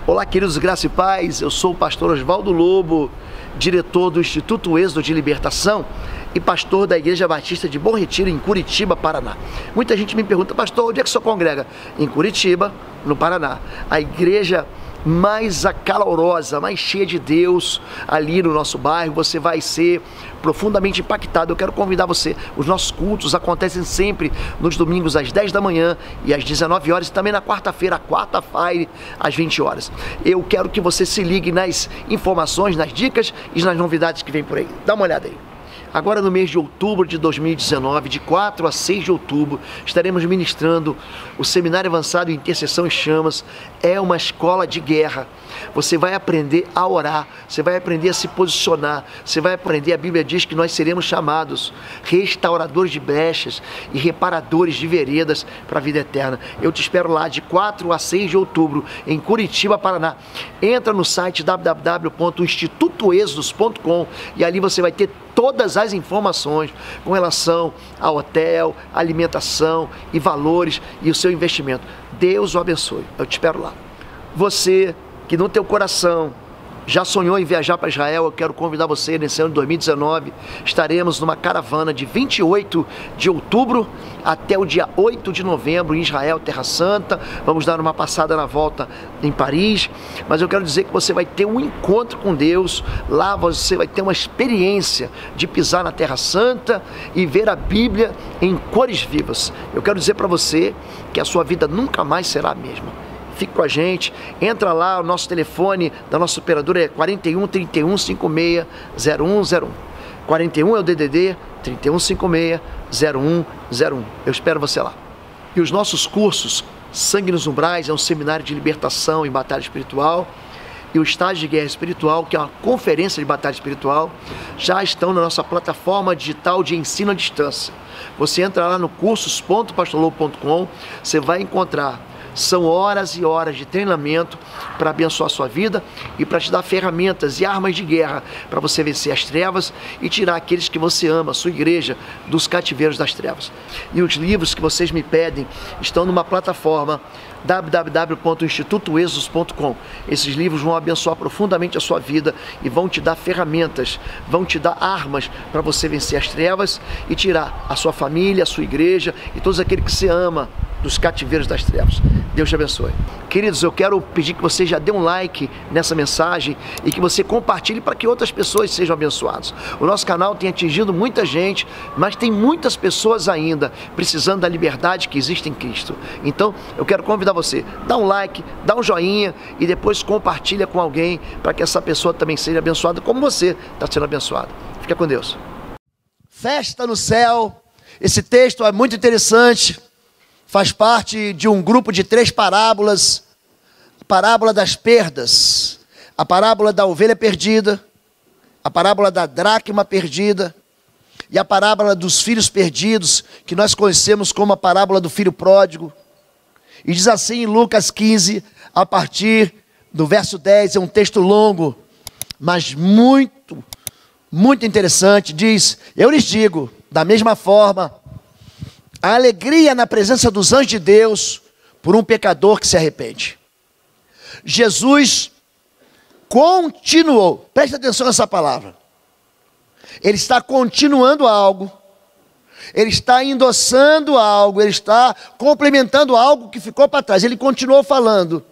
Olá, queridos, graça e paz. Eu sou o pastor Osvaldo Lobo, diretor do Instituto Êxodo de Libertação e pastor da Igreja Batista de Bom Retiro, em Curitiba, Paraná. Muita gente me pergunta, pastor, onde é que o senhor congrega? Em Curitiba, no Paraná. A igreja mais acalorosa, mais cheia de Deus ali no nosso bairro. Você vai ser profundamente impactado. Eu quero convidar você. Os nossos cultos acontecem sempre nos domingos às 10 da manhã e às 19 horas, e também na quarta-feira, quarta-feira, às 20 horas. Eu quero que você se ligue nas informações, nas dicas e nas novidades que vem por aí. Dá uma olhada aí. Agora no mês de outubro de 2019, de 4 a 6 de outubro, estaremos ministrando o Seminário Avançado em Intercessão e Chamas. É uma escola de guerra. Você vai aprender a orar, você vai aprender a se posicionar, você vai aprender, a Bíblia diz que nós seremos chamados restauradores de brechas e reparadores de veredas para a vida eterna. Eu te espero lá de 4 a 6 de outubro, em Curitiba, Paraná. Entra no site www.institutoexodos.com e ali você vai ter todas as informações com relação ao hotel, alimentação e valores e o seu investimento. Deus o abençoe. Eu te espero lá. Você que no teu coração já sonhou em viajar para Israel, eu quero convidar você nesse ano de 2019. Estaremos numa caravana de 28 de outubro até o dia 8 de novembro em Israel, Terra Santa. Vamos dar uma passada na volta em Paris, mas eu quero dizer que você vai ter um encontro com Deus. Lá você vai ter uma experiência de pisar na Terra Santa e ver a Bíblia em cores vivas. Eu quero dizer para você que a sua vida nunca mais será a mesma. Fique com a gente, entra lá, o nosso telefone da nossa operadora é 41 31 56 0101. 41 é o DDD, 31 56 0101. Eu espero você lá. E os nossos cursos, Sangue nos Umbrais, é um seminário de libertação em batalha espiritual, e o Estágio de Guerra Espiritual, que é uma conferência de batalha espiritual, já estão na nossa plataforma digital de ensino à distância. Você entra lá no cursos.pastorlobo.com, você vai encontrar. São horas e horas de treinamento para abençoar a sua vida e para te dar ferramentas e armas de guerra para você vencer as trevas e tirar aqueles que você ama, a sua igreja, dos cativeiros das trevas. E os livros que vocês me pedem estão numa plataforma www.institutoexodos.com. Esses livros vão abençoar profundamente a sua vida e vão te dar ferramentas, vão te dar armas para você vencer as trevas e tirar a sua família, a sua igreja e todos aqueles que você ama dos cativeiros das trevas. Deus te abençoe. Queridos, eu quero pedir que você já dê um like nessa mensagem e que você compartilhe para que outras pessoas sejam abençoadas. O nosso canal tem atingido muita gente, mas tem muitas pessoas ainda precisando da liberdade que existe em Cristo. Então, eu quero convidar você, dá um like, dá um joinha e depois compartilha com alguém para que essa pessoa também seja abençoada como você está sendo abençoado. Fica com Deus. Festa no céu. Esse texto é muito interessante. Faz parte de um grupo de 3 parábolas: a parábola das perdas, a parábola da ovelha perdida, a parábola da dracma perdida e a parábola dos filhos perdidos, que nós conhecemos como a parábola do filho pródigo. E diz assim em Lucas 15, a partir do verso 10, é um texto longo, mas muito, muito interessante. Diz: eu lhes digo, da mesma forma, a alegria na presença dos anjos de Deus por um pecador que se arrepende. Jesus continuou, preste atenção nessa palavra. Ele está continuando algo, ele está endossando algo, ele está complementando algo que ficou para trás. Ele continuou falando.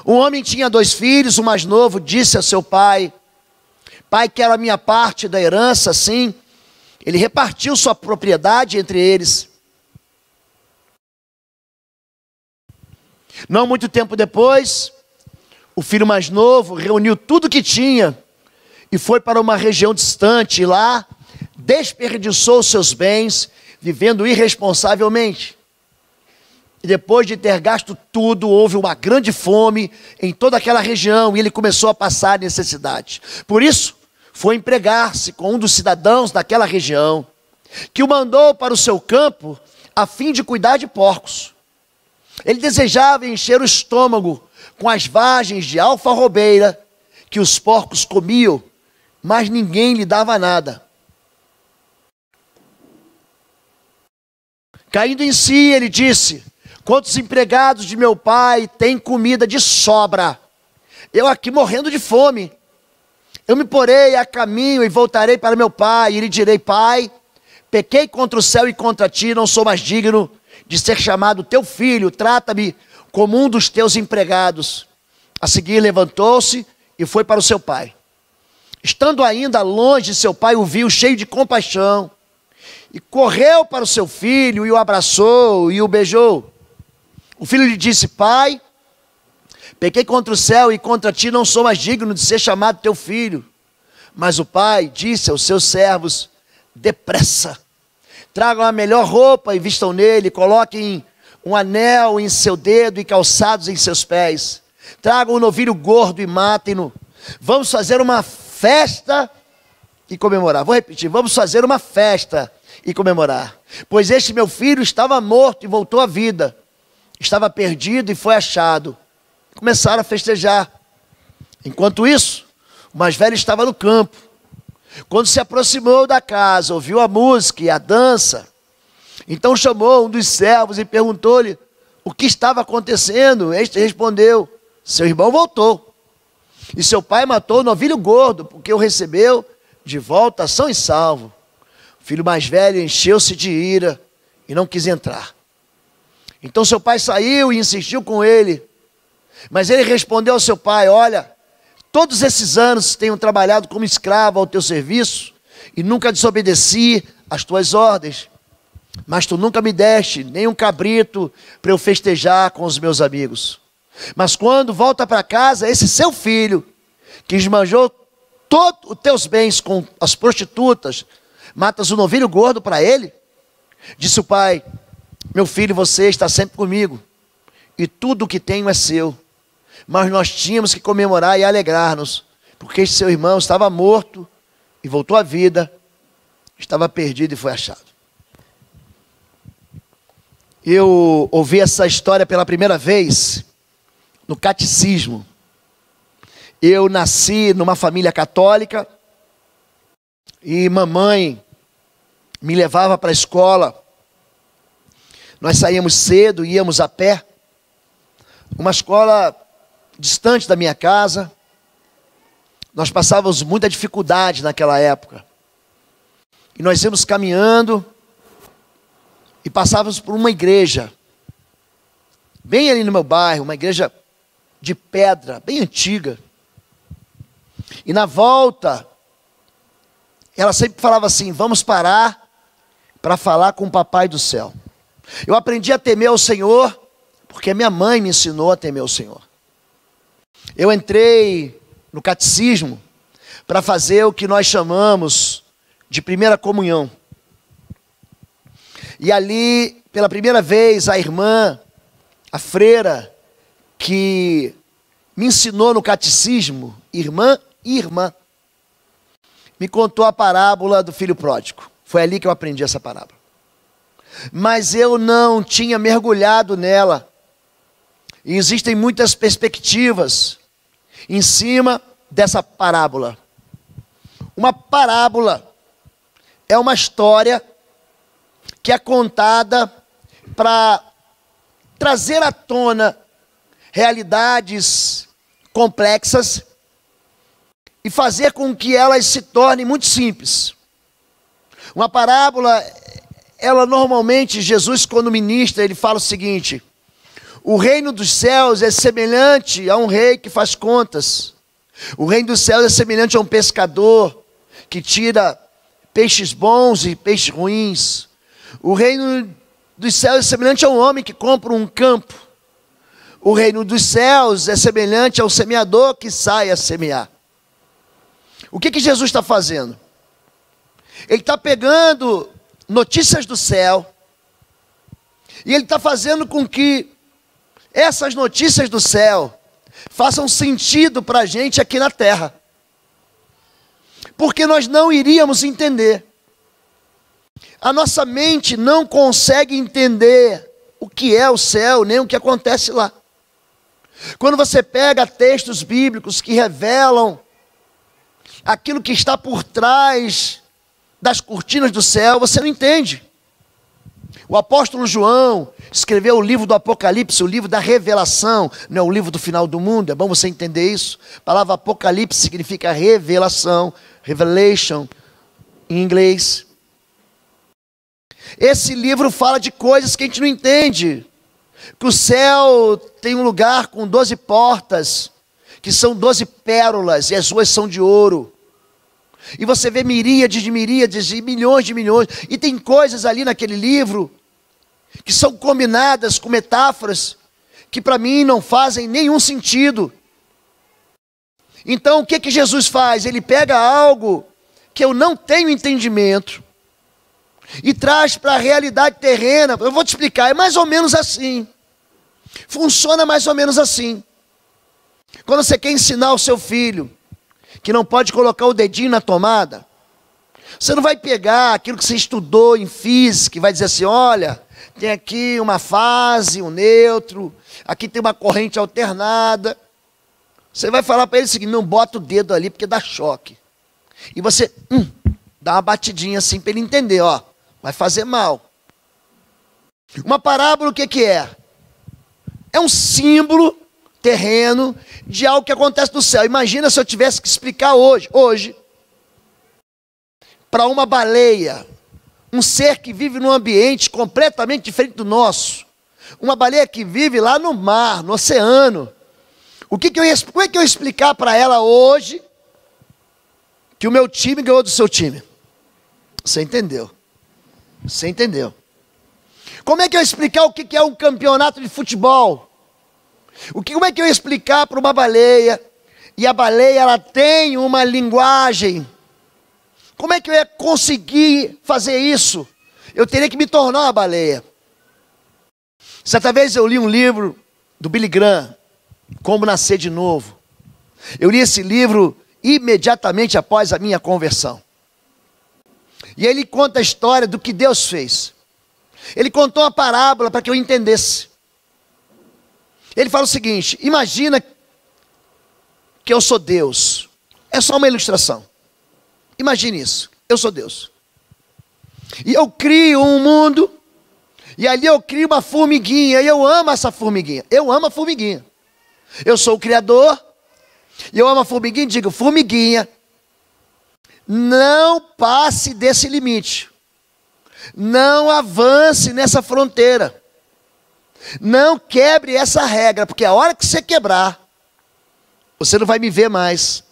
Um homem tinha 2 filhos, o mais novo disse a seu pai: pai, quero a minha parte da herança. Sim. Ele repartiu sua propriedade entre eles. Não muito tempo depois, o filho mais novo reuniu tudo que tinha e foi para uma região distante, e lá desperdiçou seus bens, vivendo irresponsavelmente. E depois de ter gasto tudo, houve uma grande fome em toda aquela região e ele começou a passar necessidade. Por isso, foi empregar-se com um dos cidadãos daquela região, que o mandou para o seu campo a fim de cuidar de porcos. Ele desejava encher o estômago com as vagens de alfarrobeira que os porcos comiam, mas ninguém lhe dava nada. Caindo em si, ele disse: Quantos empregados de meu pai têm comida de sobra? Eu aqui morrendo de fome. Eu me porei a caminho e voltarei para meu pai, e lhe direi: Pai, pequei contra o céu e contra ti, não sou mais digno de ser chamado teu filho, trata-me como um dos teus empregados. A seguir levantou-se e foi para o seu pai. Estando ainda longe, seu pai o viu cheio de compaixão, e correu para o seu filho, e o abraçou, e o beijou. O filho lhe disse: Pai, pequei contra o céu e contra ti, não sou mais digno de ser chamado teu filho. Mas o pai disse aos seus servos: depressa, tragam a melhor roupa e vistam nele, coloquem um anel em seu dedo e calçados em seus pés. Tragam um novilho gordo e matem-no. Vamos fazer uma festa e comemorar. Vou repetir: vamos fazer uma festa e comemorar. Pois este meu filho estava morto e voltou à vida. Estava perdido e foi achado. Começaram a festejar. Enquanto isso, o mais velho estava no campo. Quando se aproximou da casa, ouviu a música e a dança. Então chamou um dos servos e perguntou-lhe o que estava acontecendo. Este respondeu: seu irmão voltou, e seu pai matou o novilho gordo, porque o recebeu de volta são e salvo. O filho mais velho encheu-se de ira e não quis entrar. Então seu pai saiu e insistiu com ele. Mas ele respondeu ao seu pai: olha, todos esses anos tenho trabalhado como escravo ao teu serviço e nunca desobedeci às tuas ordens. Mas tu nunca me deste nem um cabrito para eu festejar com os meus amigos. Mas quando volta para casa, esse seu filho, que esbanjou todos os teus bens com as prostitutas, matas o novilho gordo para ele? Disse o pai: meu filho, você está sempre comigo, e tudo o que tenho é seu. Mas nós tínhamos que comemorar e alegrar-nos, porque este seu irmão estava morto e voltou à vida, estava perdido e foi achado. Eu ouvi essa história pela primeira vez no catecismo. Eu nasci numa família católica e mamãe me levava para a escola. Nós saíamos cedo, íamos a pé. Uma escola distante da minha casa. Nós passávamos muita dificuldade naquela época. E nós íamos caminhando e passávamos por uma igreja, bem ali no meu bairro, uma igreja de pedra, bem antiga. E na volta, ela sempre falava assim: vamos parar para falar com o Papai do Céu. Eu aprendi a temer ao Senhor, porque minha mãe me ensinou a temer ao Senhor. Eu entrei no catecismo para fazer o que nós chamamos de primeira comunhão. E ali, pela primeira vez, a irmã, a freira, que me ensinou no catecismo, irmã, me contou a parábola do filho pródigo. Foi ali que eu aprendi essa parábola. Mas eu não tinha mergulhado nela. E existem muitas perspectivas em cima dessa parábola. Uma parábola é uma história que é contada para trazer à tona realidades complexas e fazer com que elas se tornem muito simples. Uma parábola, ela normalmente, Jesus quando ministra, ele fala o seguinte: o reino dos céus é semelhante a um rei que faz contas. O reino dos céus é semelhante a um pescador que tira peixes bons e peixes ruins. O reino dos céus é semelhante a um homem que compra um campo. O reino dos céus é semelhante ao semeador que sai a semear. O que Jesus está fazendo? Ele está pegando notícias do céu e ele está fazendo com que essas notícias do céu façam sentido para a gente aqui na terra. Porque nós não iríamos entender. A nossa mente não consegue entender o que é o céu, nem o que acontece lá. Quando você pega textos bíblicos que revelam aquilo que está por trás das cortinas do céu, você não entende. O apóstolo João escreveu o livro do Apocalipse, o livro da revelação, não é o livro do final do mundo, é bom você entender isso. A palavra Apocalipse significa revelação, revelation em inglês. Esse livro fala de coisas que a gente não entende. Que o céu tem um lugar com 12 portas, que são 12 pérolas, e as ruas são de ouro. E você vê miríades de milhões de milhões. E tem coisas ali naquele livro que são combinadas com metáforas que para mim não fazem nenhum sentido. Então o que Jesus faz? Ele pega algo que eu não tenho entendimento e traz para a realidade terrena. Eu vou te explicar, é mais ou menos assim. Funciona mais ou menos assim. Quando você quer ensinar o seu filho que não pode colocar o dedinho na tomada, você não vai pegar aquilo que você estudou em física e vai dizer assim, olha, tem aqui uma fase, um neutro, aqui tem uma corrente alternada. Você vai falar para ele o seguinte, não bota o dedo ali porque dá choque. E você dá uma batidinha assim para ele entender, ó, vai fazer mal. Uma parábola o que é? É um símbolo terreno de algo que acontece no céu. Imagina se eu tivesse que explicar hoje, para uma baleia, um ser que vive num ambiente completamente diferente do nosso, uma baleia que vive lá no mar, no oceano. Como é que eu ia explicar para ela hoje que o meu time ganhou do seu time? Você entendeu? Você entendeu? Como é que eu ia explicar o que é um campeonato de futebol? Como é que eu ia explicar para uma baleia? E a baleia, ela tem uma linguagem. Como é que eu ia conseguir fazer isso? Eu teria que me tornar uma baleia. Certa vez eu li um livro do Billy Graham, Como Nascer de Novo. Eu li esse livro imediatamente após a minha conversão. E ele conta a história do que Deus fez. Ele contou uma parábola para que eu entendesse. Ele fala o seguinte, imagina que eu sou Deus. É só uma ilustração. Imagine isso, eu sou Deus. E eu crio um mundo, e ali eu crio uma formiguinha, e eu amo essa formiguinha. Eu amo a formiguinha. Eu sou o Criador, e eu amo a formiguinha e digo, formiguinha, não passe desse limite. Não avance nessa fronteira. Não quebre essa regra, porque a hora que você quebrar, você não vai me ver mais,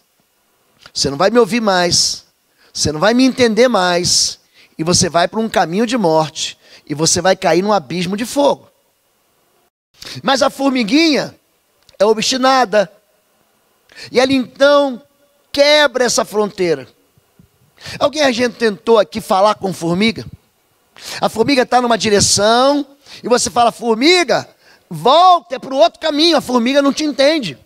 você não vai me ouvir mais, você não vai me entender mais, e você vai para um caminho de morte, e você vai cair num abismo de fogo. Mas a formiguinha é obstinada, e ela então quebra essa fronteira. Alguém a gente tentou aqui falar com formiga? A formiga está numa direção, e você fala, formiga, volta para o outro caminho, a formiga não te entende.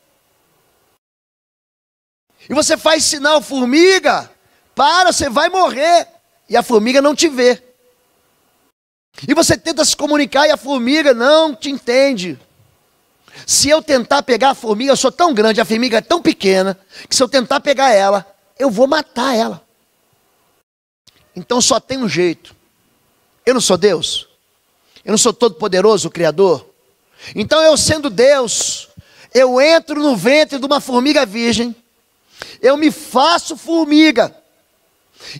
E você faz sinal, formiga, para, você vai morrer, e a formiga não te vê. E você tenta se comunicar e a formiga não te entende. Se eu tentar pegar a formiga, eu sou tão grande, a formiga é tão pequena, que se eu tentar pegar ela, eu vou matar ela. Então só tem um jeito. Eu não sou Deus? Eu não sou todo poderoso, o Criador? Então eu sendo Deus, eu entro no ventre de uma formiga virgem, eu me faço formiga,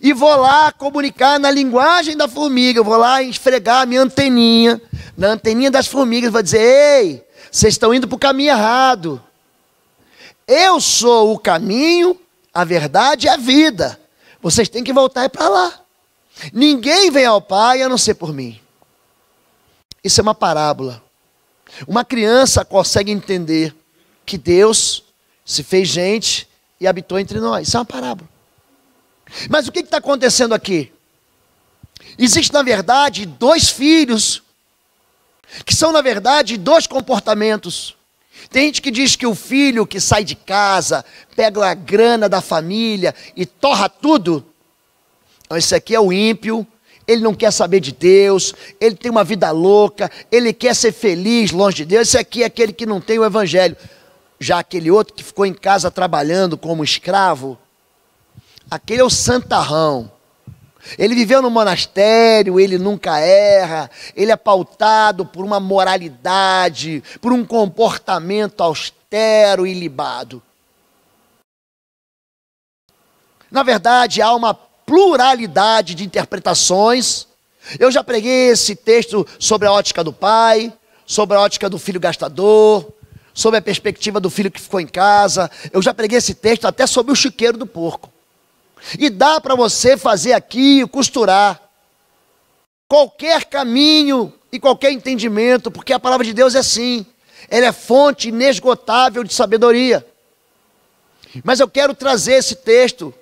e vou lá comunicar na linguagem da formiga, eu vou lá esfregar a minha anteninha, na anteninha das formigas, vou dizer, ei, vocês estão indo para o caminho errado. Eu sou o caminho, a verdade e a vida. Vocês têm que voltar para lá. Ninguém vem ao Pai a não ser por mim. Isso é uma parábola. Uma criança consegue entender que Deus se fez gente e habitou entre nós. Isso é uma parábola. Mas o que está acontecendo aqui? Existe, na verdade, dois filhos, que são, na verdade, dois comportamentos. Tem gente que diz que o filho que sai de casa, pega a grana da família e torra tudo. Esse aqui é o ímpio, ele não quer saber de Deus, ele tem uma vida louca, ele quer ser feliz longe de Deus. Esse aqui é aquele que não tem o evangelho. Já aquele outro que ficou em casa trabalhando como escravo, aquele é o santarrão. Ele viveu no monastério, ele nunca erra, ele é pautado por uma moralidade, por um comportamento austero e ilibado. Na verdade, há uma pluralidade de interpretações. Eu já preguei esse texto sobre a ótica do pai, sobre a ótica do filho gastador, sobre a perspectiva do filho que ficou em casa. Eu já preguei esse texto até sobre o chiqueiro do porco. E dá para você fazer aqui, costurar qualquer caminho e qualquer entendimento, porque a palavra de Deus é assim. Ela é fonte inesgotável de sabedoria. Mas eu quero trazer esse texto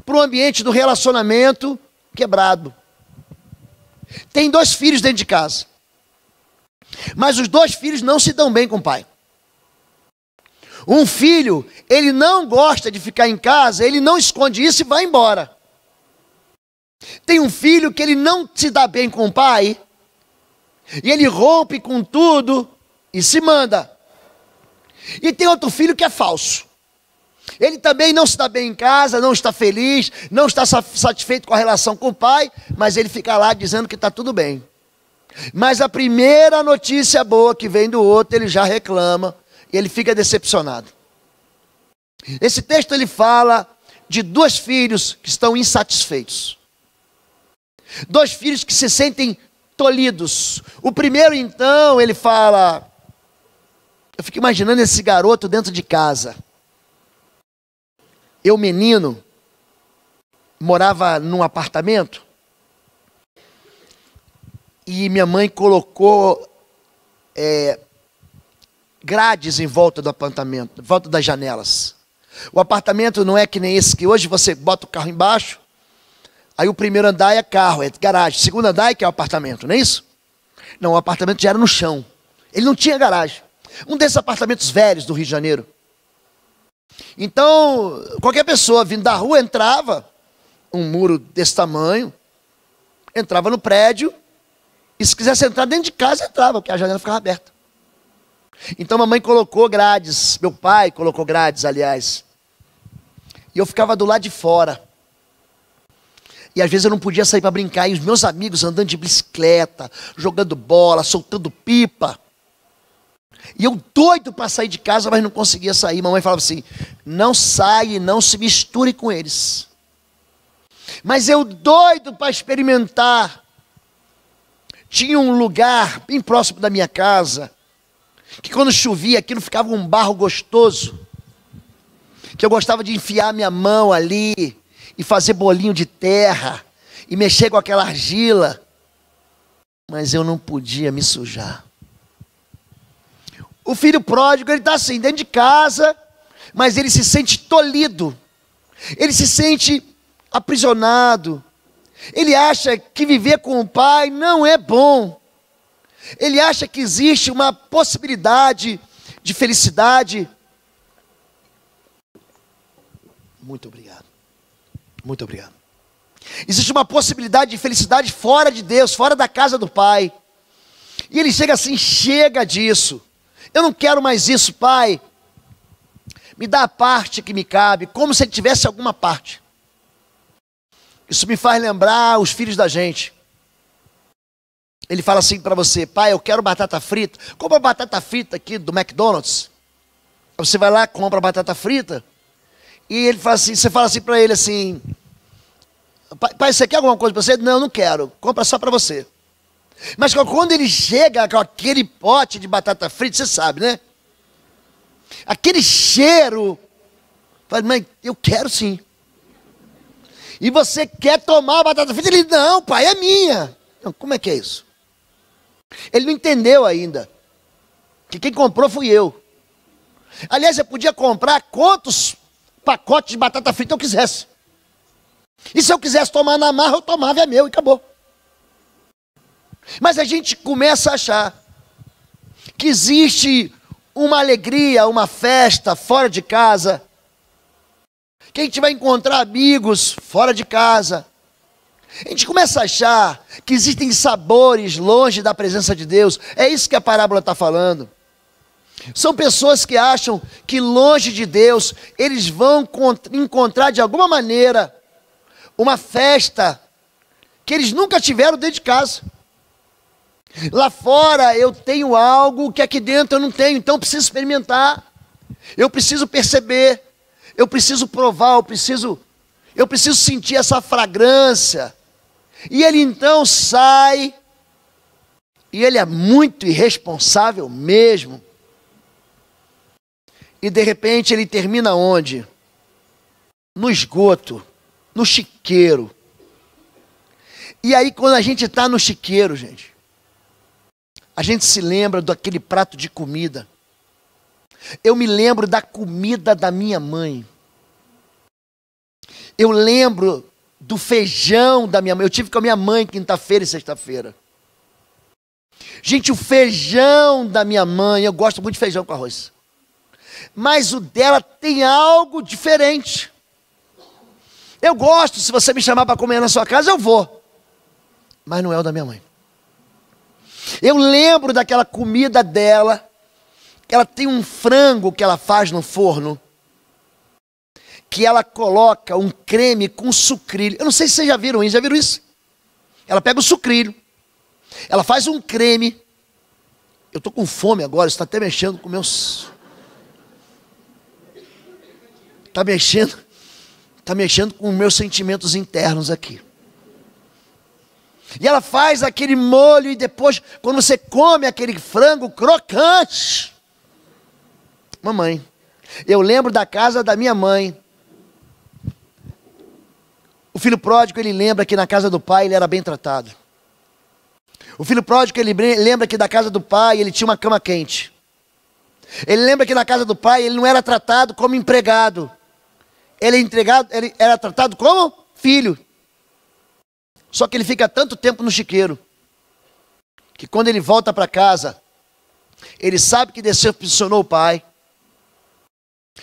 para o ambiente do relacionamento quebrado. Tem 2 filhos dentro de casa, mas os 2 filhos não se dão bem com o pai. Um filho, ele não gosta de ficar em casa, ele não esconde isso e vai embora. Tem um filho que ele não se dá bem com o pai, e ele rompe com tudo e se manda. E tem outro filho que é falso. Ele também não se dá bem em casa, não está feliz, não está satisfeito com a relação com o pai, mas ele fica lá dizendo que está tudo bem. Mas a primeira notícia boa que vem do outro, ele já reclama e ele fica decepcionado. Esse texto ele fala de 2 filhos que estão insatisfeitos. 2 filhos que se sentem tolhidos. O primeiro então, ele fala, eu fico imaginando esse garoto dentro de casa. Eu, menino, morava num apartamento e minha mãe colocou grades em volta do apartamento, em volta das janelas. O apartamento não é que nem esse que hoje você bota o carro embaixo, aí o primeiro andar é carro, é garagem, o segundo andar é que é o apartamento, não é isso? Não, o apartamento já era no chão, ele não tinha garagem. Um desses apartamentos velhos do Rio de Janeiro. Então, qualquer pessoa vindo da rua entrava, um muro desse tamanho, entrava no prédio, e se quisesse entrar dentro de casa, entrava, porque a janela ficava aberta. Então, mamãe colocou grades, meu pai colocou grades, aliás, e eu ficava do lado de fora. E às vezes eu não podia sair para brincar, e os meus amigos andando de bicicleta, jogando bola, soltando pipa. E eu doido para sair de casa, mas não conseguia sair. Mamãe falava assim, não sai, não se misture com eles. Mas eu doido para experimentar. Tinha um lugar bem próximo da minha casa, que quando chovia aquilo ficava um barro gostoso, que eu gostava de enfiar minha mão ali, e fazer bolinho de terra, e mexer com aquela argila, mas eu não podia me sujar. O filho pródigo, ele está assim, dentro de casa, mas ele se sente tolhido, ele se sente aprisionado, ele acha que viver com o pai não é bom, ele acha que existe uma possibilidade de felicidade. Muito obrigado, muito obrigado. Existe uma possibilidade de felicidade fora de Deus, fora da casa do pai, e ele chega assim, chega disso. Eu não quero mais isso, pai. Me dá a parte que me cabe, como se ele tivesse alguma parte. Isso me faz lembrar os filhos da gente. Ele fala assim para você, pai, eu quero batata frita. Compra batata frita aqui do McDonald's. Você vai lá, compra batata frita. E ele fala assim, você fala assim para ele assim, pai, você quer alguma coisa para você? Não, não quero. Compra só para você. Mas quando ele chega com aquele pote de batata frita, você sabe, né? Aquele cheiro, fala, mãe, eu quero sim. E você quer tomar a batata frita? Ele, não, pai, é minha. Não, como é que é isso? Ele não entendeu ainda, que quem comprou fui eu. Aliás, eu podia comprar quantos pacotes de batata frita eu quisesse. E se eu quisesse tomar na marra, eu tomava, é meu e acabou. Mas a gente começa a achar que existe uma alegria, uma festa fora de casa, que a gente vai encontrar amigos fora de casa. A gente começa a achar que existem sabores longe da presença de Deus. É isso que a parábola está falando. São pessoas que acham que longe de Deus eles vão encontrar de alguma maneira uma festa que eles nunca tiveram dentro de casa. Lá fora eu tenho algo que aqui dentro eu não tenho, então eu preciso experimentar, eu preciso perceber, eu preciso provar, eu preciso sentir essa fragrância. E ele então sai, e ele é muito irresponsável mesmo. E de repente ele termina onde? No esgoto, no chiqueiro. E aí quando a gente está no chiqueiro, gente, a gente se lembra daquele prato de comida. Eu me lembro da comida da minha mãe. Eu lembro do feijão da minha mãe. Eu tive com a minha mãe quinta-feira e sexta-feira. Gente, o feijão da minha mãe, eu gosto muito de feijão com arroz. Mas o dela tem algo diferente. Eu gosto, se você me chamar para comer na sua casa, eu vou. Mas não é o da minha mãe. Eu lembro daquela comida dela, que ela tem um frango que ela faz no forno, que ela coloca um creme com sucrilho. Eu não sei se vocês já viram isso? Ela pega o sucrilho, ela faz um creme. Eu estou com fome agora, isso está até mexendo com meus... Está mexendo com meus sentimentos internos aqui. E ela faz aquele molho e depois, quando você come aquele frango crocante. Mamãe, eu lembro da casa da minha mãe. O filho pródigo, ele lembra que na casa do pai ele era bem tratado. O filho pródigo, ele lembra que da casa do pai ele tinha uma cama quente. Ele lembra que na casa do pai ele não era tratado como empregado. Ele era tratado como filho. Só que ele fica tanto tempo no chiqueiro, que quando ele volta para casa, ele sabe que decepcionou o pai.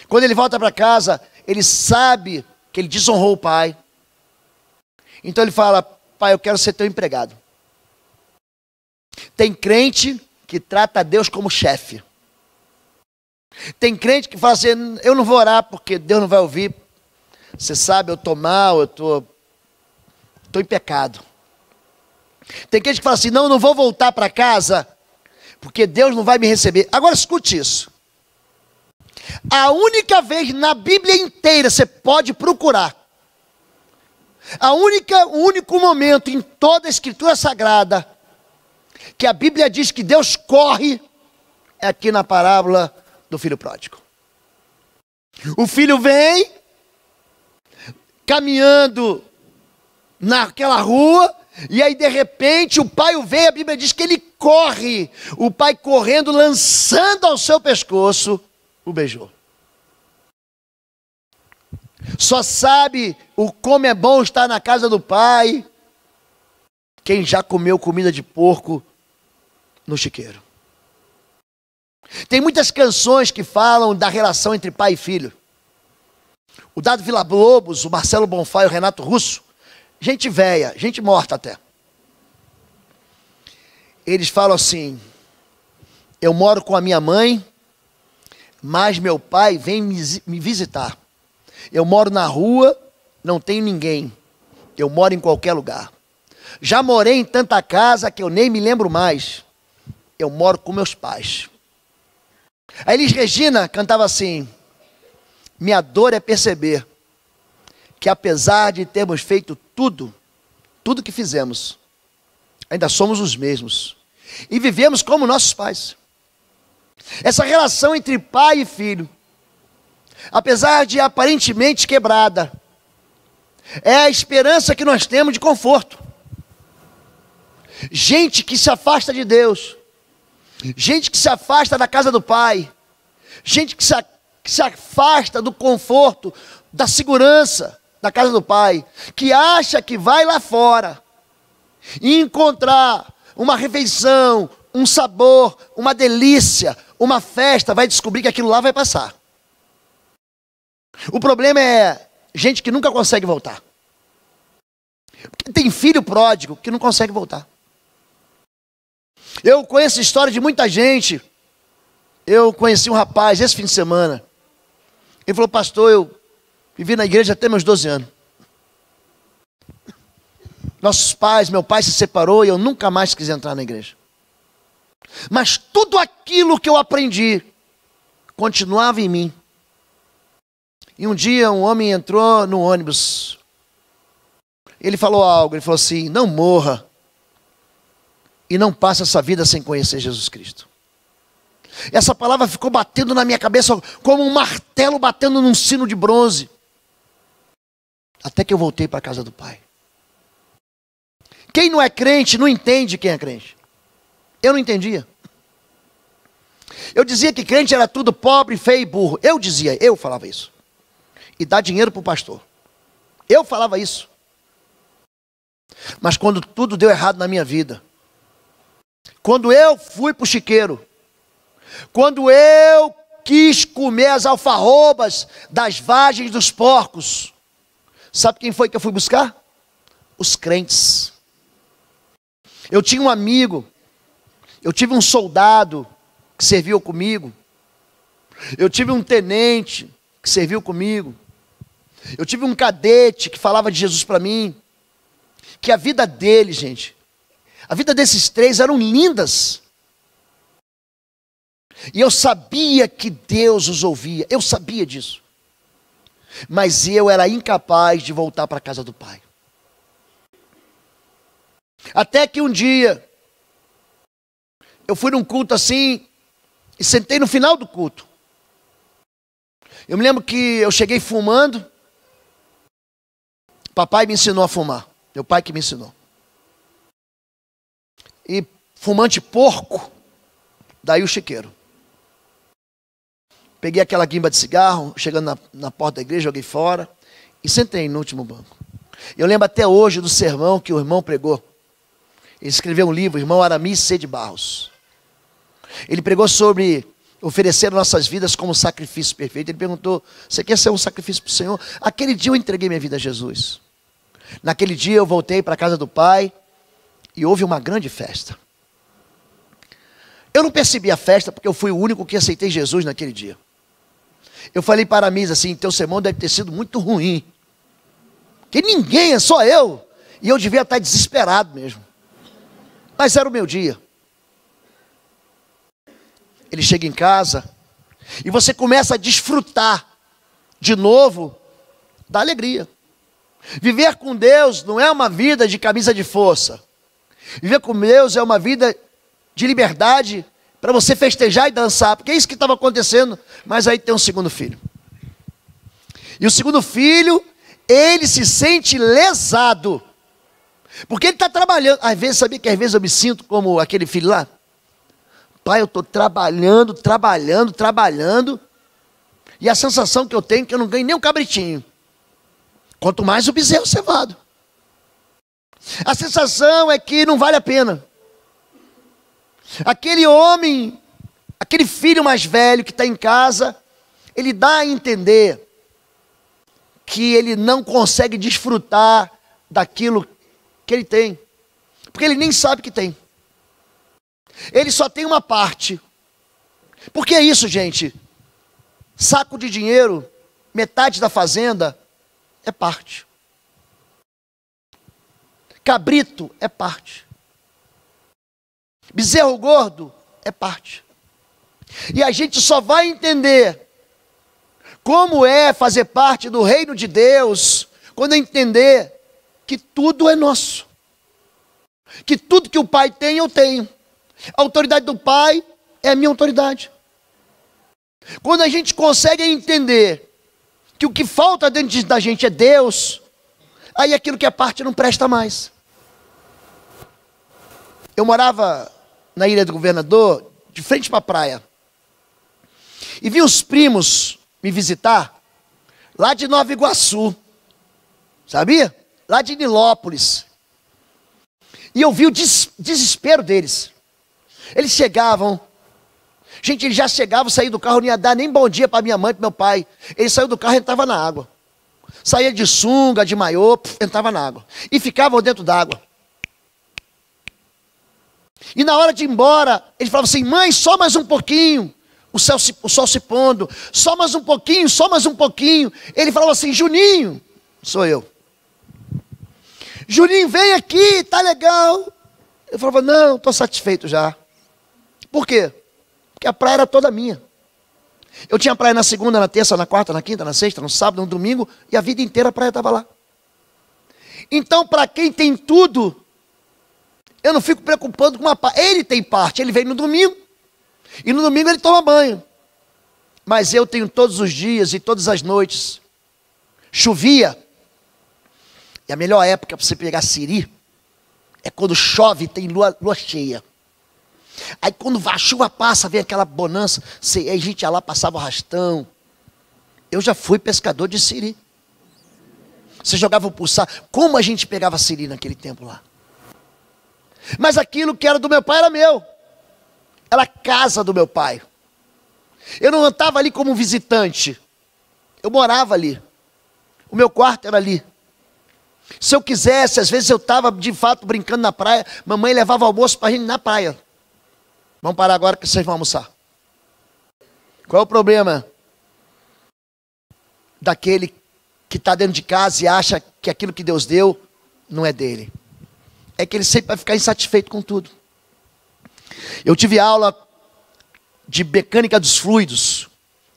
Quando ele volta para casa, ele sabe que ele desonrou o pai. Então ele fala: pai, eu quero ser teu empregado. Tem crente que trata Deus como chefe. Tem crente que fala assim: eu não vou orar porque Deus não vai ouvir. Você sabe, eu estou mal, eu estou em pecado. Tem gente que fala assim: não, eu não vou voltar para casa, porque Deus não vai me receber. Agora escute isso. A única vez na Bíblia inteira, você pode procurar, o único momento em toda a Escritura Sagrada, que a Bíblia diz que Deus corre, é aqui na parábola do filho pródigo. O filho vem, caminhando naquela rua, e aí de repente o pai o vê, a Bíblia diz que ele corre, o pai correndo, lançando ao seu pescoço, o beijou. Só sabe o como é bom estar na casa do pai quem já comeu comida de porco no chiqueiro. Tem muitas canções que falam da relação entre pai e filho. O Dado Villa-Lobos, o Marcelo Bonfá e o Renato Russo, gente velha, gente morta até. Eles falam assim: eu moro com a minha mãe, mas meu pai vem me visitar. Eu moro na rua, não tenho ninguém. Eu moro em qualquer lugar. Já morei em tanta casa que eu nem me lembro mais. Eu moro com meus pais. A Elis Regina cantava assim: minha dor é perceber que apesar de termos feito tudo que fizemos, ainda somos os mesmos. E vivemos como nossos pais. Essa relação entre pai e filho, apesar de aparentemente quebrada, é a esperança que nós temos de conforto. Gente que se afasta de Deus, gente que se afasta da casa do pai, gente que se afasta do conforto, da segurança da casa do pai, que acha que vai lá fora e encontrar uma refeição, um sabor, uma delícia, uma festa, vai descobrir que aquilo lá vai passar. O problema é gente que nunca consegue voltar. Porque tem filho pródigo que não consegue voltar. Eu conheço a história de muita gente. Eu conheci um rapaz esse fim de semana. Ele falou: pastor, eu vivi na igreja até meus 12 anos. Nossos pais, meu pai se separou e eu nunca mais quis entrar na igreja. Mas tudo aquilo que eu aprendi continuava em mim. E um dia um homem entrou no ônibus. Ele falou algo, ele falou assim: não morra e não passe essa vida sem conhecer Jesus Cristo. Essa palavra ficou batendo na minha cabeça como um martelo batendo num sino de bronze. Até que eu voltei para a casa do Pai. Quem não é crente não entende quem é crente. Eu não entendia. Eu dizia que crente era tudo pobre, feio e burro. Eu falava isso. E dá dinheiro para o pastor. Eu falava isso. Mas quando tudo deu errado na minha vida, quando eu fui para o chiqueiro, quando eu quis comer as alfarrobas das vagens dos porcos, sabe quem foi que eu fui buscar? Os crentes. Eu tinha um amigo, eu tive um soldado que serviu comigo, eu tive um tenente que serviu comigo, eu tive um cadete que falava de Jesus para mim, que a vida dele, gente, a vida desses três eram lindas. E eu sabia que Deus os ouvia, eu sabia disso. Mas eu era incapaz de voltar para a casa do Pai. Até que um dia, eu fui num culto assim, e sentei no final do culto. Eu me lembro que eu cheguei fumando. Papai me ensinou a fumar, meu pai que me ensinou. E fumante porco, daí o chiqueiro. Peguei aquela guimba de cigarro, chegando na porta da igreja, joguei fora e sentei no último banco. Eu lembro até hoje do sermão que o irmão pregou. Ele escreveu um livro, o irmão Aramis C. de Barros. Ele pregou sobre oferecer nossas vidas como sacrifício perfeito. Ele perguntou: você quer ser um sacrifício para o Senhor? Aquele dia eu entreguei minha vida a Jesus. Naquele dia eu voltei para a casa do Pai e houve uma grande festa. Eu não percebi a festa porque eu fui o único que aceitei Jesus naquele dia. Eu falei para a Misa assim: teu sermão deve ter sido muito ruim. Que ninguém, é só eu. E eu devia estar desesperado mesmo. Mas era o meu dia. Ele chega em casa e você começa a desfrutar de novo da alegria. Viver com Deus não é uma vida de camisa de força. Viver com Deus é uma vida de liberdade para você festejar e dançar, porque é isso que estava acontecendo. Mas aí tem um segundo filho. E o segundo filho, ele se sente lesado, porque ele está trabalhando. Às vezes, sabia que às vezes eu me sinto como aquele filho lá? Pai, eu estou trabalhando, e a sensação que eu tenho é que eu não ganho nem um cabritinho. Quanto mais o bezerro cevado. A sensação é que não vale a pena. Aquele homem, aquele filho mais velho que está em casa, ele dá a entender que ele não consegue desfrutar daquilo que ele tem, porque ele nem sabe que tem. Ele só tem uma parte. Porque é isso, gente. Saco de dinheiro, metade da fazenda, é parte. Cabrito é parte. Bezerro gordo é parte. E a gente só vai entender como é fazer parte do reino de Deus quando entender que tudo é nosso. Que tudo que o Pai tem, eu tenho. A autoridade do Pai é a minha autoridade. Quando a gente consegue entender que o que falta dentro da gente é Deus, aí aquilo que é parte não presta mais. Eu morava na Ilha do Governador, de frente para a praia. E vi os primos me visitar, lá de Nova Iguaçu. Sabia? Lá de Nilópolis. E eu vi o desespero deles. Eles chegavam. Gente, eles já chegavam, saíam do carro, não ia dar nem bom dia para minha mãe e para meu pai. Ele saiu do carro e entrava na água. Saía de sunga, de maiô, entrava na água. E ficavam dentro d'água. E na hora de ir embora, eles falavam assim: mãe, só mais um pouquinho. O sol se pondo. Só mais um pouquinho, só mais um pouquinho. Ele falava assim: Juninho, sou eu. Juninho, vem aqui, tá legal. Eu falava, não, estou satisfeito já. Por quê? Porque a praia era toda minha. Eu tinha praia na segunda, na terça, na quarta, na quinta, na sexta, no sábado, no domingo, e a vida inteira a praia estava lá. Então, para quem tem tudo, eu não fico preocupando com uma parte. Ele tem parte, ele vem no domingo, e no domingo ele toma banho. Mas eu tenho todos os dias e todas as noites. Chovia. E a melhor época para você pegar siri é quando chove e tem lua cheia. Aí quando a chuva passa, vem aquela bonança. Aí a gente ia lá, passava o arrastão. Eu já fui pescador de siri. Você jogava o pulsar. Como a gente pegava siri naquele tempo lá? Mas aquilo que era do meu pai era meu. Era a casa do meu pai. Eu não estava ali como visitante. Eu morava ali. O meu quarto era ali. Se eu quisesse, às vezes eu estava de fato brincando na praia. Mamãe levava almoço para a gente na praia. Vamos parar agora que vocês vão almoçar. Qual é o problema daquele que está dentro de casa e acha que aquilo que Deus deu não é dele? É que ele sempre vai ficar insatisfeito com tudo. Eu tive aula de mecânica dos fluidos,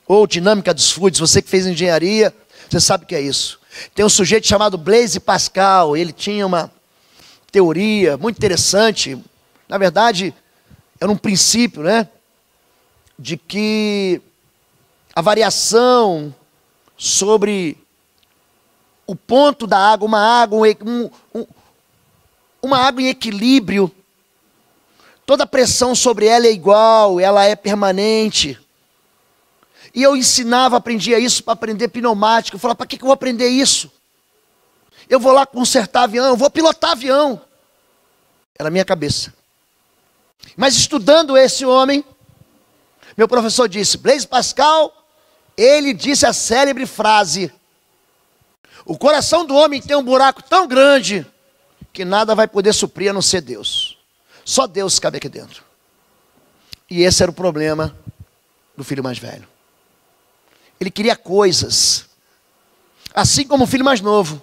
ou dinâmica dos fluidos. Você que fez engenharia, você sabe o que é isso. Tem um sujeito chamado Blaise Pascal. Ele tinha uma teoria muito interessante. Na verdade, era um princípio, né? De que a variação sobre o ponto da água, uma água em equilíbrio, toda pressão sobre ela é igual, ela é permanente. E eu ensinava, aprendia isso para aprender pneumática. Eu falava, para que eu vou aprender isso? Eu vou lá consertar avião, eu vou pilotar avião. Era a minha cabeça. Mas estudando esse homem, meu professor disse, Blaise Pascal, ele disse a célebre frase, o coração do homem tem um buraco tão grande que nada vai poder suprir a não ser Deus. Só Deus cabe aqui dentro. E esse era o problema do filho mais velho. Ele queria coisas, assim como o filho mais novo.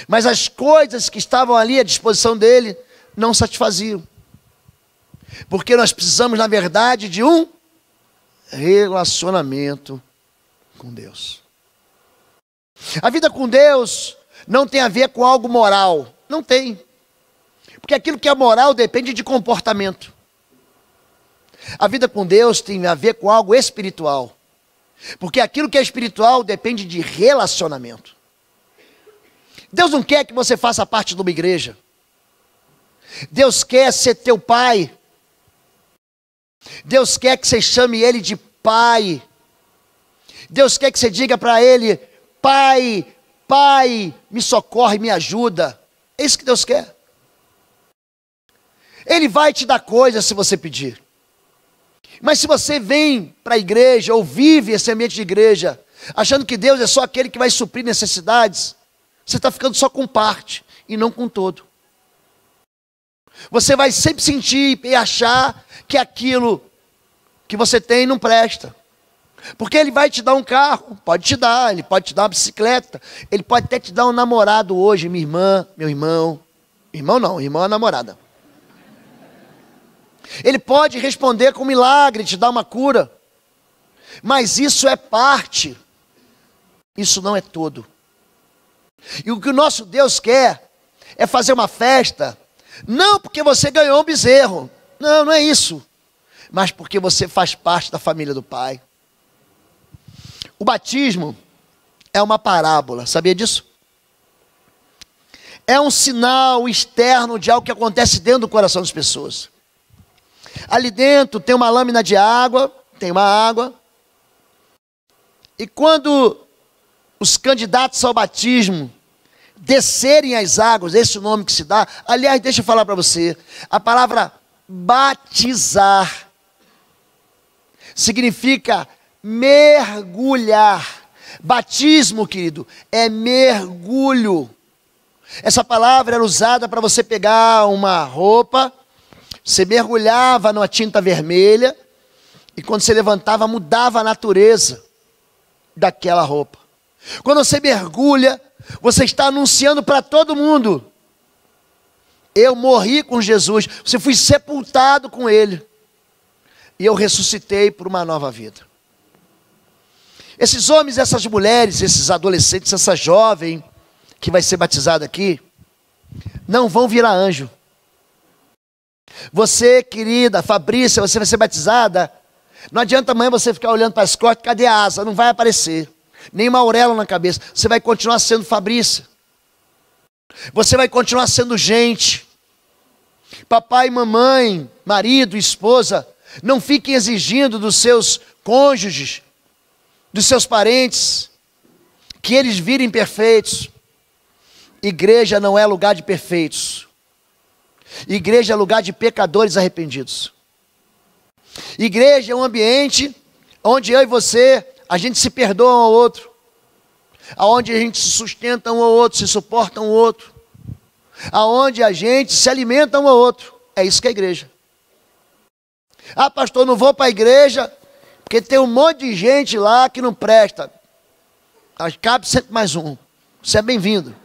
Mas as coisas que estavam ali à disposição dele não satisfaziam. Porque nós precisamos, na verdade, de um relacionamento com Deus. A vida com Deus não tem a ver com algo moral. Não tem. Porque aquilo que é moral depende de comportamento. A vida com Deus tem a ver com algo espiritual. Porque aquilo que é espiritual depende de relacionamento. Deus não quer que você faça parte de uma igreja. Deus quer ser teu pai. Deus quer que você chame ele de pai. Deus quer que você diga para ele, pai, pai, me socorre, me ajuda. É isso que Deus quer. Ele vai te dar coisas se você pedir. Mas se você vem para a igreja ou vive esse ambiente de igreja, achando que Deus é só aquele que vai suprir necessidades, você está ficando só com parte e não com todo. Você vai sempre sentir e achar que aquilo que você tem não presta. Porque ele vai te dar um carro, pode te dar, ele pode te dar uma bicicleta, ele pode até te dar um namorado hoje, minha irmã, meu irmão. Irmão não, irmão é namorada. Ele pode responder com um milagre, te dar uma cura. Mas isso é parte. Isso não é tudo. E o que o nosso Deus quer é fazer uma festa, não porque você ganhou um bezerro. Não, não é isso. Mas porque você faz parte da família do Pai. O batismo é uma parábola, sabia disso? É um sinal externo de algo que acontece dentro do coração das pessoas. Ali dentro tem uma lâmina de água, tem uma água. E quando os candidatos ao batismo descerem as águas, esse é o nome que se dá. Aliás, deixa eu falar para você, a palavra batizar significa mergulhar. Batismo, querido, é mergulho. Essa palavra era usada para você pegar uma roupa, você mergulhava numa tinta vermelha, e quando você levantava, mudava a natureza daquela roupa. Quando você mergulha, você está anunciando para todo mundo Eu morri com Jesus, você foi sepultado com Ele. E eu ressuscitei por uma nova vida. Esses homens, essas mulheres, esses adolescentes, essa jovem que vai ser batizada aqui, não vão virar anjo. Você, querida Fabrícia, você vai ser batizada. Não adianta amanhã você ficar olhando para as costas, cadê a asa? Não vai aparecer. Nem uma auréola na cabeça. Você vai continuar sendo Fabrícia. Você vai continuar sendo gente. Papai, mamãe, marido, esposa, não fiquem exigindo dos seus cônjuges, dos seus parentes, que eles virem perfeitos. Igreja não é lugar de perfeitos. Igreja é lugar de pecadores arrependidos. Igreja é um ambiente onde eu e você, a gente se perdoa um ao outro. Aonde a gente se sustenta um ao outro, se suporta um ao outro. Aonde a gente se alimenta um ao outro. É isso que é igreja. Ah, pastor, não vou para a igreja porque tem um monte de gente lá que não presta. Cabe sempre mais um. Você é bem-vindo.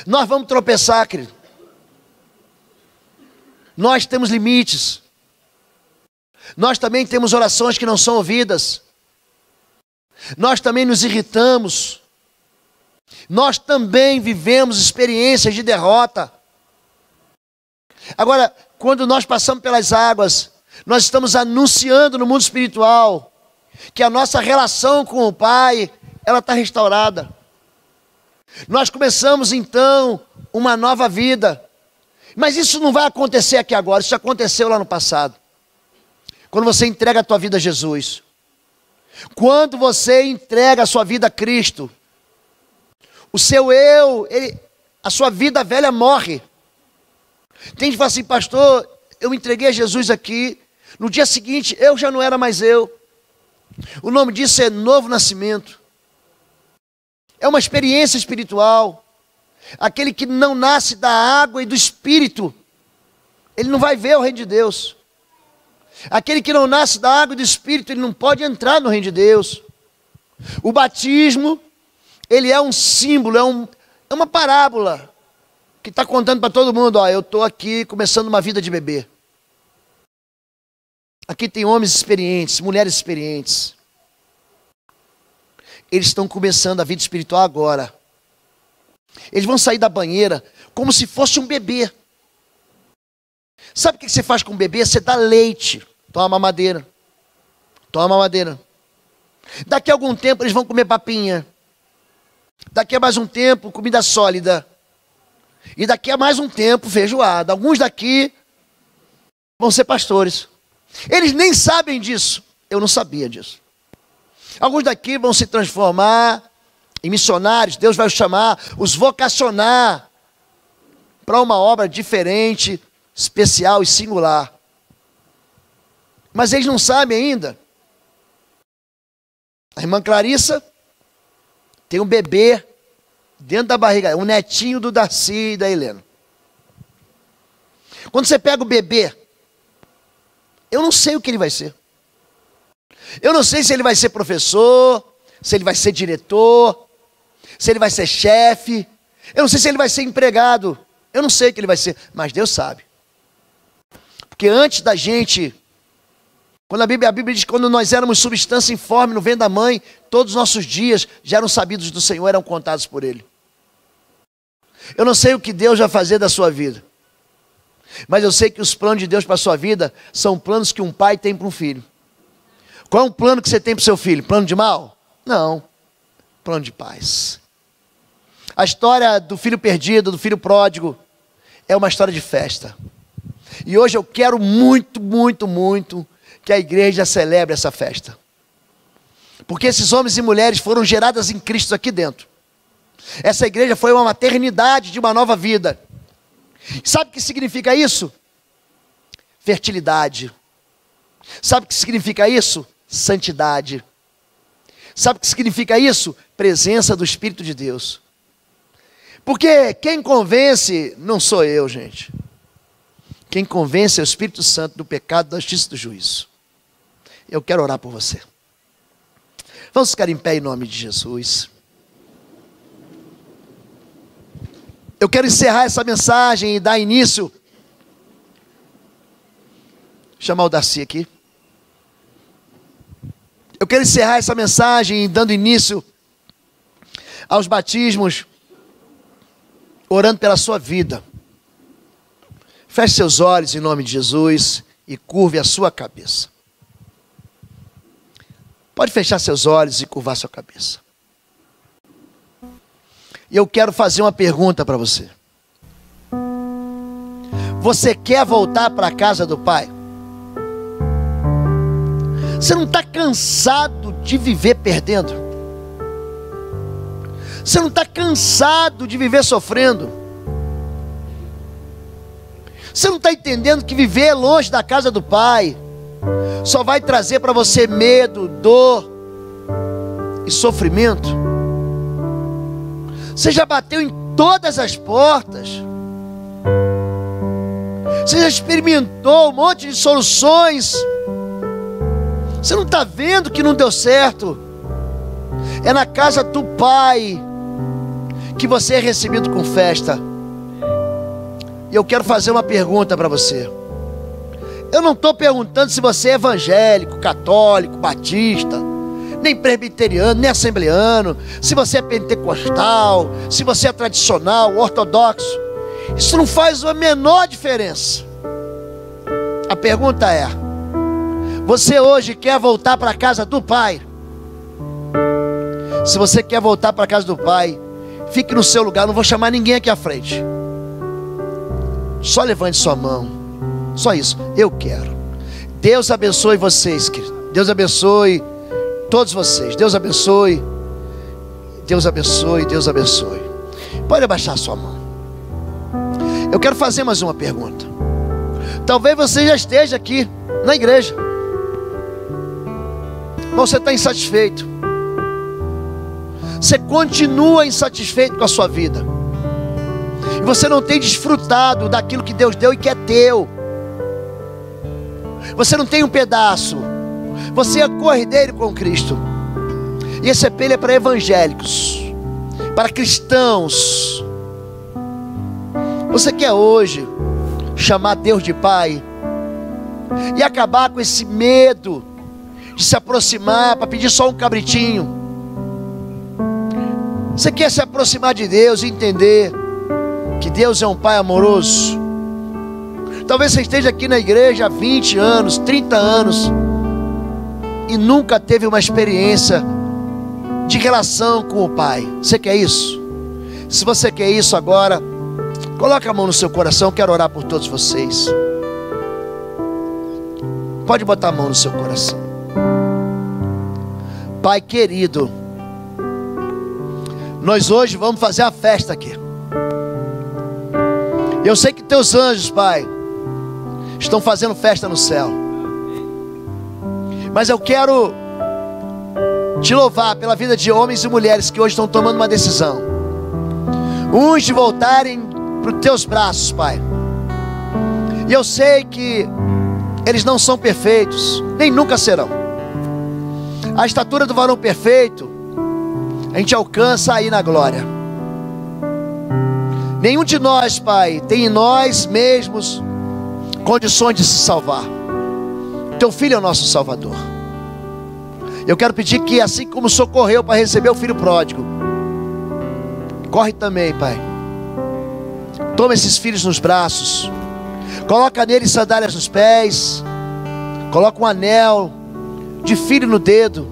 Nós vamos tropeçar, querido. Nós temos limites. Nós também temos orações que não são ouvidas. Nós também nos irritamos. Nós também vivemos experiências de derrota. Agora, quando nós passamos pelas águas, nós estamos anunciando no mundo espiritual que a nossa relação com o Pai, ela está restaurada. Nós começamos então uma nova vida. Mas isso não vai acontecer aqui agora, isso aconteceu lá no passado. Quando você entrega a tua vida a Jesus. Quando você entrega a sua vida a Cristo. O seu eu, a sua vida velha morre. Tem gente que fala assim, pastor, eu entreguei a Jesus aqui. No dia seguinte, eu já não era mais eu. O nome disso é novo nascimento. É uma experiência espiritual. Aquele que não nasce da água e do Espírito, ele não vai ver o reino de Deus. Aquele que não nasce da água e do Espírito, ele não pode entrar no reino de Deus. O batismo, ele é um símbolo, é uma parábola, que está contando para todo mundo, ó, eu estou aqui começando uma vida de bebê. Aqui tem homens experientes, mulheres experientes. Eles estão começando a vida espiritual agora. Eles vão sair da banheira como se fosse um bebê. Sabe o que você faz com o bebê? Você dá leite. Toma mamadeira. Toma mamadeira. Daqui a algum tempo eles vão comer papinha. Daqui a mais um tempo, comida sólida. E daqui a mais um tempo, feijoada. Alguns daqui vão ser pastores. Eles nem sabem disso. Eu não sabia disso. Alguns daqui vão se transformar em missionários. Deus vai os chamar, os vocacionar para uma obra diferente, especial e singular. Mas eles não sabem ainda. A irmã Clarissa tem um bebê dentro da barriga, um netinho do Darcy e da Helena. Quando você pega o bebê, eu não sei o que ele vai ser. Eu não sei se ele vai ser professor, se ele vai ser diretor, se ele vai ser chefe. Eu não sei se ele vai ser empregado. Eu não sei o que ele vai ser, mas Deus sabe. Porque antes da gente, quando a Bíblia diz que quando nós éramos substância informe no ventre da mãe, todos os nossos dias já eram sabidos do Senhor, eram contados por Ele. Eu não sei o que Deus vai fazer da sua vida. Mas eu sei que os planos de Deus para a sua vida são planos que um pai tem para um filho. Qual é o plano que você tem para o seu filho? Plano de mal? Não. Plano de paz. A história do filho perdido, do filho pródigo, é uma história de festa. E hoje eu quero muito, muito, muito que a igreja celebre essa festa. Porque esses homens e mulheres foram geradas em Cristo aqui dentro. Essa igreja foi uma maternidade de uma nova vida. Sabe o que significa isso? Fertilidade. Sabe o que significa isso? Santidade. Sabe o que significa isso? Presença do Espírito de Deus. Porque quem convence não sou eu, gente. Quem convence é o Espírito Santo do pecado, da justiça e do juízo. Eu quero orar por você. Vamos ficar em pé em nome de Jesus. Eu quero encerrar essa mensagem e dar início. Chamar o Darcy aqui. Eu quero encerrar essa mensagem dando início aos batismos, orando pela sua vida. Feche seus olhos em nome de Jesus e curve a sua cabeça. Pode fechar seus olhos e curvar sua cabeça. E eu quero fazer uma pergunta para você. Você quer voltar para a casa do Pai? Você não está cansado de viver perdendo? Você não está cansado de viver sofrendo? Você não está entendendo que viver longe da casa do Pai só vai trazer para você medo, dor e sofrimento? Você já bateu em todas as portas? Você já experimentou um monte de soluções? Você não está vendo que não deu certo? É na casa do Pai que você é recebido com festa. E eu quero fazer uma pergunta para você. Eu não estou perguntando se você é evangélico, católico, batista, nem presbiteriano, nem assembleano, se você é pentecostal, se você é tradicional, ortodoxo. Isso não faz a menor diferença. A pergunta é: você hoje quer voltar para a casa do Pai? Se você quer voltar para a casa do Pai, fique no seu lugar, não vou chamar ninguém aqui à frente. Só levante sua mão. Só isso, eu quero. Deus abençoe vocês, querido. Deus abençoe todos vocês. Deus abençoe. Deus abençoe, Deus abençoe. Pode abaixar sua mão. Eu quero fazer mais uma pergunta. Talvez você já esteja aqui na igreja, mas você está insatisfeito. Você continua insatisfeito com a sua vida. E você não tem desfrutado daquilo que Deus deu e que é teu. Você não tem um pedaço. Você é cordeiro com Cristo. E esse apelo é para evangélicos, para cristãos. Você quer hoje chamar Deus de Pai e acabar com esse medo de se aproximar para pedir só um cabritinho? Você quer se aproximar de Deus e entender que Deus é um Pai amoroso? Talvez você esteja aqui na igreja há 20 anos, 30 anos e nunca teve uma experiência de relação com o Pai. Você quer isso? Se você quer isso agora, coloca a mão no seu coração. Quero orar por todos vocês. Pode botar a mão no seu coração. Pai querido, nós hoje vamos fazer a festa aqui. Eu sei que teus anjos, Pai, estão fazendo festa no céu. Mas eu quero te louvar pela vida de homens e mulheres que hoje estão tomando uma decisão. Uns de voltarem para os teus braços, Pai. E eu sei que eles não são perfeitos, nem nunca serão. A estatura do varão perfeito a gente alcança aí na glória. Nenhum de nós, Pai, tem em nós mesmos condições de se salvar. Teu filho é o nosso Salvador. Eu quero pedir que, assim como socorreu para receber o filho pródigo, corre também, Pai. Toma esses filhos nos braços, coloca neles sandálias nos pés, coloca um anel de filho no dedo,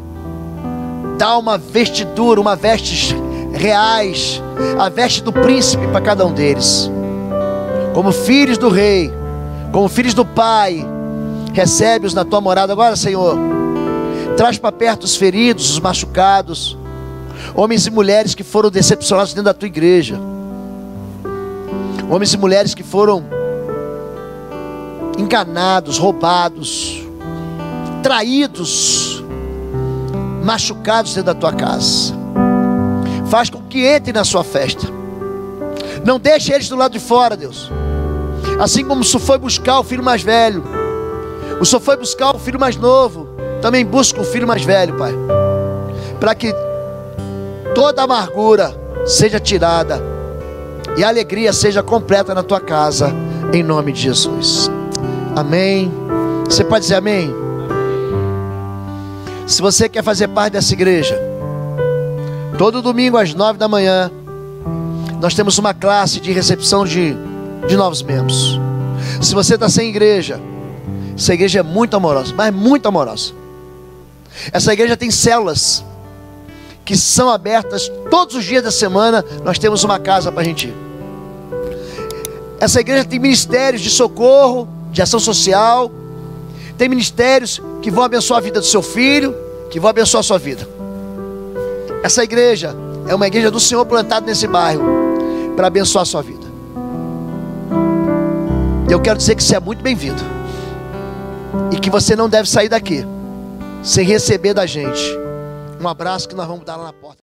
dá uma vestidura, uma vestes reais, a veste do príncipe para cada um deles. Como filhos do rei, como filhos do Pai, recebe-os na tua morada agora, Senhor. Traz para perto os feridos, os machucados, homens e mulheres que foram decepcionados dentro da tua igreja, homens e mulheres que foram enganados, roubados, traídos, machucados dentro da tua casa. Faz com que entre na sua festa. Não deixe eles do lado de fora, Deus. Assim como o Senhor foi buscar o filho mais velho, o Senhor foi buscar o filho mais novo, também busca o filho mais velho, Pai, para que toda amargura seja tirada e a alegria seja completa na tua casa, em nome de Jesus. Amém. Você pode dizer amém? Se você quer fazer parte dessa igreja, todo domingo às 9 da manhã nós temos uma classe de recepção de novos membros. Se você está sem igreja, essa igreja é muito amorosa, mas muito amorosa. Essa igreja tem células que são abertas todos os dias da semana. Nós temos uma casa para a gente ir. Essa igreja tem ministérios de socorro, de ação social. Tem ministérios que vão abençoar a vida do seu filho, que vão abençoar a sua vida. Essa igreja é uma igreja do Senhor plantada nesse bairro para abençoar a sua vida. E eu quero dizer que você é muito bem-vindo, e que você não deve sair daqui sem receber da gente um abraço que nós vamos dar lá na porta.